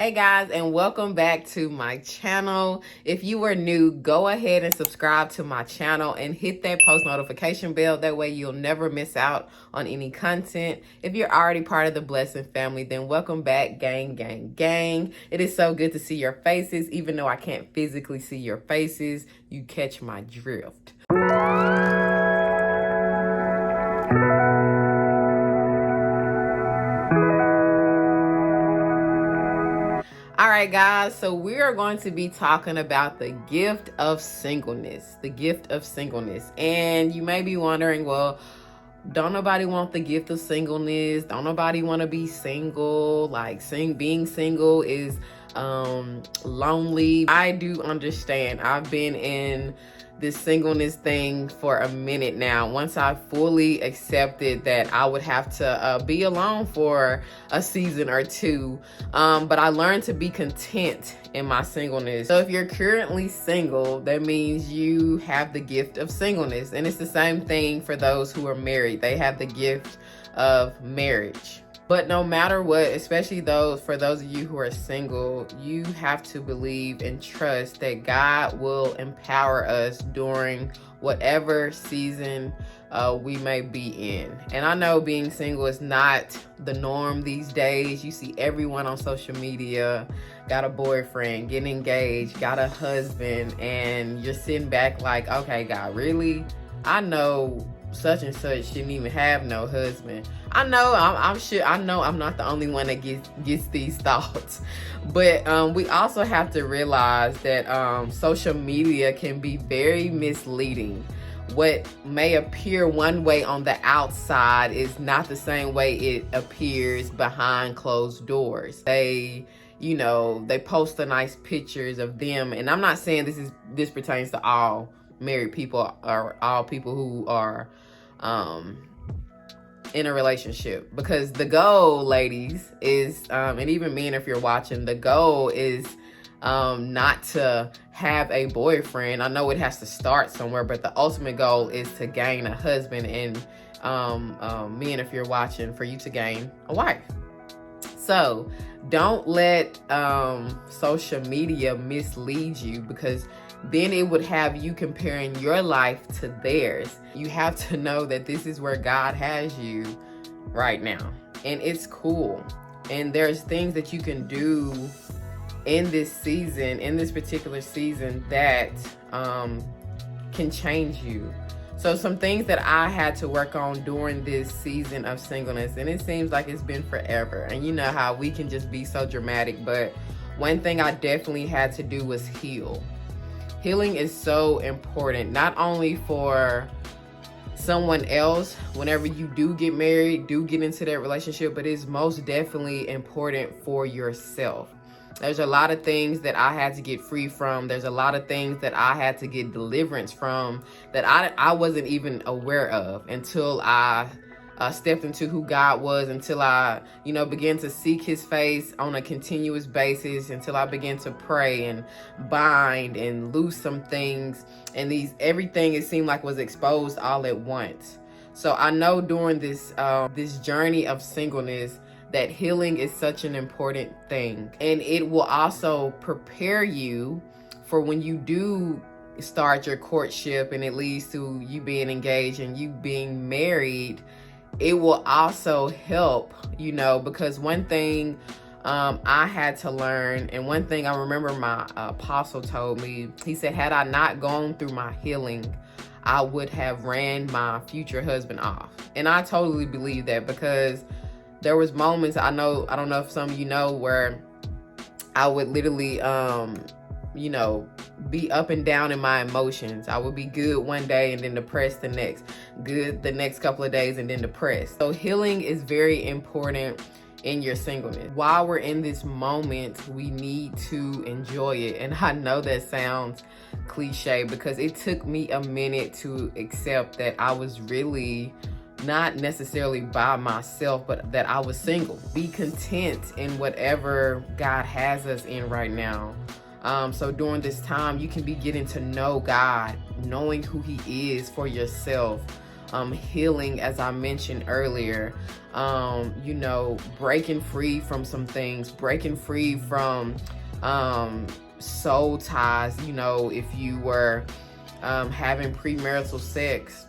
Hey guys, and welcome back to my channel. If you are new, go ahead and subscribe to my channel and hit that post notification bell. That way you'll never miss out on any content. If you're already part of the Blessing family, then welcome back, gang, gang, gang. It is so good to see your faces. Even though I can't physically see your faces, you catch my drift. All right, guys, so we are going to be talking about the gift of singleness, the gift of singleness. And you may be wondering, well, don't nobody want the gift of singleness? Don't nobody want to be single? Like being single is lonely. I do understand. I've been in this singleness thing for a minute now. Once I fully accepted that I would have to be alone for a season or two, but I learned to be content in my singleness. So if you're currently single, that means you have the gift of singleness. And it's the same thing for those who are married. They have the gift of marriage. But no matter what, especially for those of you who are single, you have to believe and trust that God will empower us during whatever season we may be in. And I know being single is not the norm these days. You see everyone on social media got a boyfriend, getting engaged, got a husband, and you're sitting back like, okay, God, really? I know such and such shouldn't even have no husband. I know I'm sure I know I'm not the only one that gets these thoughts, but we also have to realize that social media can be very misleading. What may appear one way on the outside is not the same way it appears behind closed doors. They post the nice pictures of them, and I'm not saying this pertains to all married people or all people who are in a relationship, because the goal, ladies, is and even men, if you're watching, the goal is not to have a boyfriend. I know it has to start somewhere, but the ultimate goal is to gain a husband, and men, if you're watching, for you to gain a wife. So don't let social media mislead you, because then it would have you comparing your life to theirs. You have to know that this is where God has you right now, and it's cool. And there's things that you can do in this season, in this particular season, that can change you. So some things that I had to work on during this season of singleness, and it seems like it's been forever. And you know how we can just be so dramatic, but one thing I definitely had to do was heal. Healing is so important, not only for someone else whenever you do get married, do get into that relationship, but it's most definitely important for yourself. There's a lot of things that I had to get free from. There's a lot of things that I had to get deliverance from that I wasn't even aware of until I stepped into who God was, until I, began to seek his face on a continuous basis, until I began to pray and bind and loose some things. And everything, it seemed like, was exposed all at once. So I know during this journey of singleness that healing is such an important thing. And it will also prepare you for when you do start your courtship and it leads to you being engaged and you being married. It will also help, because one thing I had to learn, and one thing I remember my apostle told me, he said, had I not gone through my healing, I would have ran my future husband off. And I totally believe that, because there was moments, I don't know if some of you know, where I would literally, be up and down in my emotions. I would be good one day and then depressed the next, good the next couple of days and then depressed. So healing is very important in your singleness. While we're in this moment, we need to enjoy it. And I know that sounds cliche, because it took me a minute to accept that I was really not necessarily by myself, but that I was single. Be content in whatever God has us in right now. So during this time, you can be getting to know God, knowing who he is for yourself, healing, as I mentioned earlier, breaking free from some things, breaking free from soul ties. If you were having premarital sex,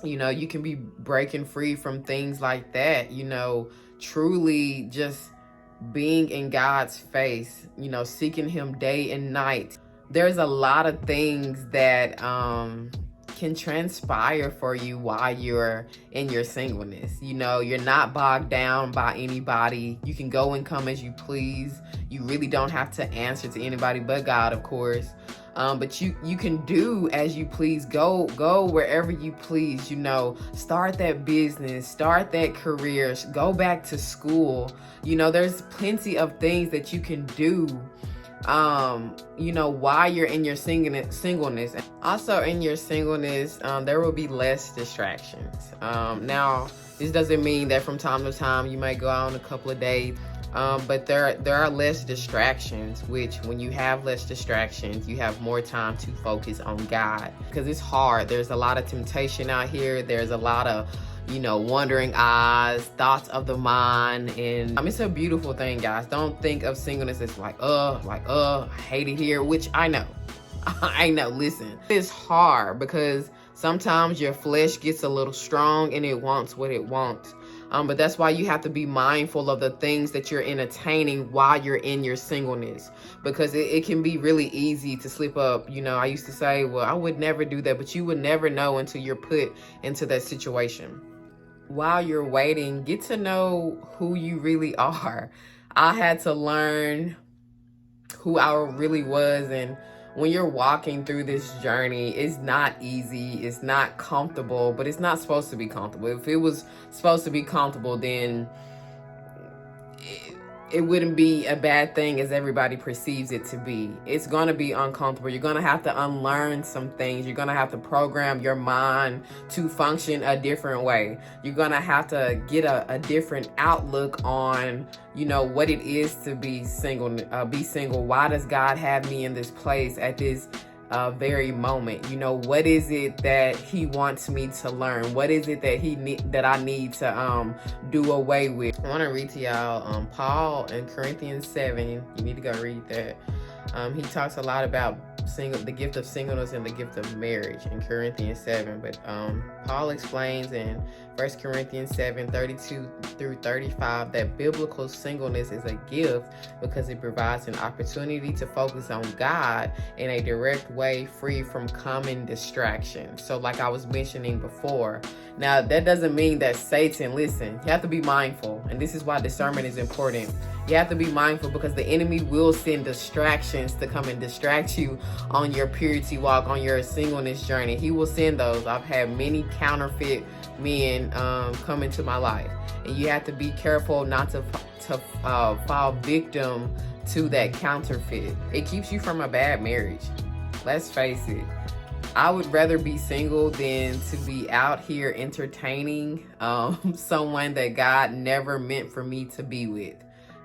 you can be breaking free from things like that, truly just being in God's face, seeking him day and night. There's a lot of things that can transpire for you while you're in your singleness. You're not bogged down by anybody. You can go and come as you please. You really don't have to answer to anybody but God, of course. But you can do as you please. Go wherever you please. Start that business, start that career, go back to school. There's plenty of things that you can do while you're in your singleness. Also in your singleness, there will be less distractions. Now, this doesn't mean that from time to time you might go out on a couple of dates, but there are less distractions, which when you have less distractions, you have more time to focus on God, because it's hard. There's a lot of temptation out here. There's a lot of wandering eyes, thoughts of the mind, and it's a beautiful thing, guys. Don't think of singleness as I hate it here, which I know. I know, listen, it's hard because sometimes your flesh gets a little strong and it wants what it wants. But that's why you have to be mindful of the things that you're entertaining while you're in your singleness, because it can be really easy to slip up. I used to say, well, I would never do that, but you would never know until you're put into that situation. While you're waiting, get to know who you really are. I had to learn who I really was, and when you're walking through this journey, it's not easy, it's not comfortable, but it's not supposed to be comfortable. If it was supposed to be comfortable, then it wouldn't be a bad thing as everybody perceives it to be. It's going to be uncomfortable. You're going to have to unlearn some things. You're going to have to program your mind to function a different way. You're going to have to get a different outlook on, what it is to be single. Why does God have me in this place at this very moment? What is it that he wants me to learn? What is it that I need to do away with? I want to read to y'all Paul in Corinthians 7. You need to go read that. He talks a lot about the gift of singleness and the gift of marriage in Corinthians 7, but Paul explains in 1 Corinthians 7:32-35 that biblical singleness is a gift because it provides an opportunity to focus on God in a direct way, free from common distractions. So like I was mentioning before, now that doesn't mean that Satan, listen, you have to be mindful, and this is why discernment is important. You have to be mindful because the enemy will send distractions to come and distract you on your purity walk, on your singleness journey. He will send those. I've had many counterfeit men come into my life, and you have to be careful not to fall victim to that counterfeit. It keeps you from a bad marriage. Let's face it. I would rather be single than to be out here entertaining someone that God never meant for me to be with.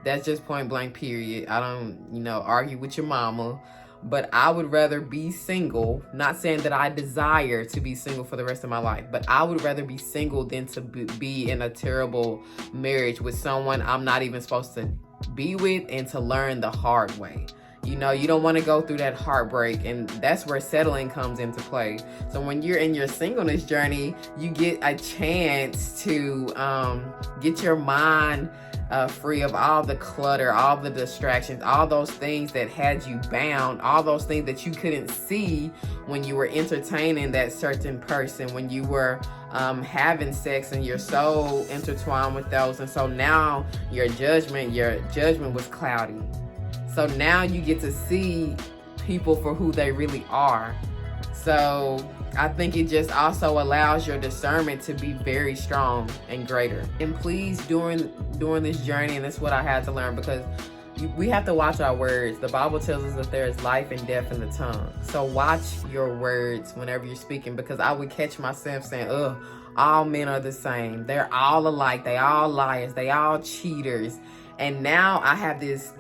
That's just point blank, period. I don't, argue with your mama, but I would rather be single. Not saying that I desire to be single for the rest of my life, but I would rather be single than to be in a terrible marriage with someone I'm not even supposed to be with, and to learn the hard way. You don't want to go through that heartbreak, and that's where settling comes into play. So when you're in your singleness journey, you get a chance to get your mind free of all the clutter, all the distractions, all those things that had you bound, all those things that you couldn't see when you were entertaining that certain person, when you were having sex, and you're so intertwined with those. And so now your judgment was cloudy. So now you get to see people for who they really are. So I think it just also allows your discernment to be very strong and greater. And please, during this journey, and that's what I had to learn, because we have to watch our words. The Bible tells us that there is life and death in the tongue. So watch your words whenever you're speaking, because I would catch myself saying, all men are the same. They're all alike. They all liars. They all cheaters. And now I have this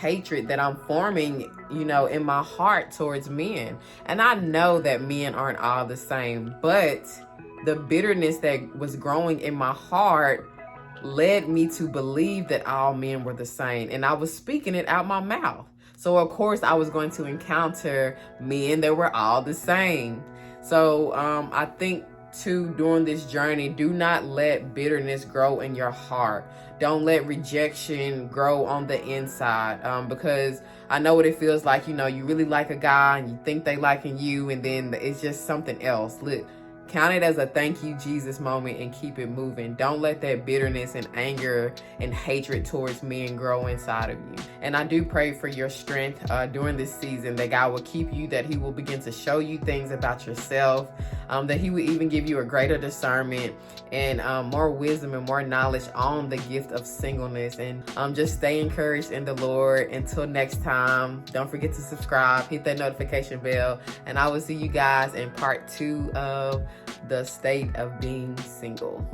hatred that I'm forming, in my heart towards men. And I know that men aren't all the same, but the bitterness that was growing in my heart led me to believe that all men were the same. And I was speaking it out my mouth. So of course I was going to encounter men that were all the same. So I think too, during this journey, do not let bitterness grow in your heart. Don't let rejection grow on the inside, because I know what it feels like. You know, you really like a guy and you think they liking you, and then it's just something else. Look, count it as a thank you, Jesus moment and keep it moving. Don't let that bitterness and anger and hatred towards men grow inside of you. And I do pray for your strength during this season, that God will keep you, that he will begin to show you things about yourself, that he will even give you a greater discernment and more wisdom and more knowledge on the gift of singleness. And just stay encouraged in the Lord. Until next time, don't forget to subscribe, hit that notification bell, and I will see you guys in part 2 of the state of being single.